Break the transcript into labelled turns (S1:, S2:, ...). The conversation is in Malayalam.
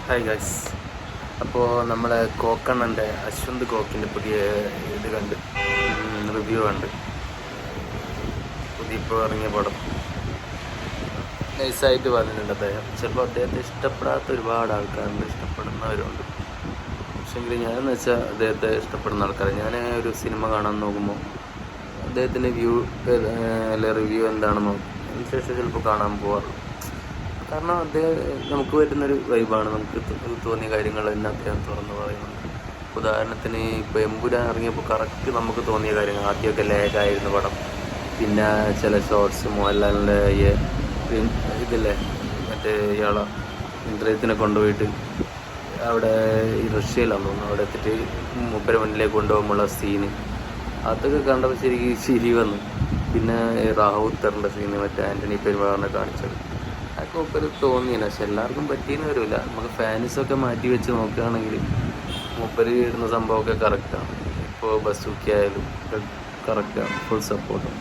S1: Hi guys. അപ്പോൾ നമ്മൾ കോക്കണ്ണൻ്റെ അശ്വന്ത് കോക്കിൻ്റെ പുതിയ ഇത് കണ്ട് റിവ്യൂ കണ്ട് പുതിയ ഇപ്പോൾ ഇറങ്ങിയ പടം നൈസായിട്ട് പറഞ്ഞിട്ടുണ്ട് അദ്ദേഹം. ചിലപ്പോൾ അദ്ദേഹത്തെ ഇഷ്ടപ്പെടാത്ത ഒരുപാട് ആൾക്കാരുണ്ട്, ഇഷ്ടപ്പെടുന്നവരുണ്ട്. പക്ഷേങ്കിൽ ഞാനെന്ന് വെച്ചാൽ അദ്ദേഹത്തെ ഇഷ്ടപ്പെടുന്ന ആൾക്കാർ. ഞാൻ ഒരു സിനിമ കാണാൻ നോക്കുമ്പോൾ അദ്ദേഹത്തിൻ്റെ അല്ലെ റിവ്യൂ എന്താണെന്നോ അതിനുശേഷം ചിലപ്പോൾ കാണാൻ പോകാറുള്ളൂ. കാരണം അദ്ദേഹം നമുക്ക് വരുന്നൊരു വൈബാണ്. നമുക്ക് തോന്നിയ കാര്യങ്ങൾ തന്നെ അദ്ദേഹം തുറന്ന് പറയുന്നുണ്ട്. ഉദാഹരണത്തിന് ഇപ്പോൾ എമ്പുരാൻ ഇറങ്ങിയപ്പോൾ കറക്റ്റ് നമുക്ക് തോന്നിയ കാര്യങ്ങൾ. ആദ്യമൊക്കെ ലേഗായിരുന്നു പടം. പിന്നെ ചില ഷോർട്സ് മോഹൻലാലിൻ്റെ ഇതില്ലേ മറ്റേ ഇയാളെ ഇന്ദ്രയത്തിനെ കൊണ്ടുപോയിട്ട് അവിടെ ഈ റഷ്യയിലാണെന്ന് തോന്നുന്നു, അവിടെ എത്തിയിട്ട് മൂപ്പര മുന്നിലേക്ക് കൊണ്ടുപോകുമ്പോഴുള്ള സീന് അതൊക്കെ കണ്ടപ്പോൾ ശരിക്കും ചിരി വന്നു. പിന്നെ റാവുത്തറിൻ്റെ സീന് മറ്റേ ആൻ്റണി പെരുമാറിനെ കാണിച്ചത് അതൊക്കെ മൂപ്പര് തോന്നിയില്ല. പക്ഷെ എല്ലാവർക്കും പറ്റിയെന്ന് വരില്ല. നമുക്ക് ഫാൻസൊക്കെ മാറ്റി വെച്ച് നോക്കുകയാണെങ്കിൽ മൂപ്പര് ഇടുന്ന സംഭവമൊക്കെ കറക്റ്റാണ്. ഇപ്പോൾ ബസ്സൊക്കെ ആയാലും കറക്റ്റാണ്, ഫുൾ സപ്പോർട്ടാണ്.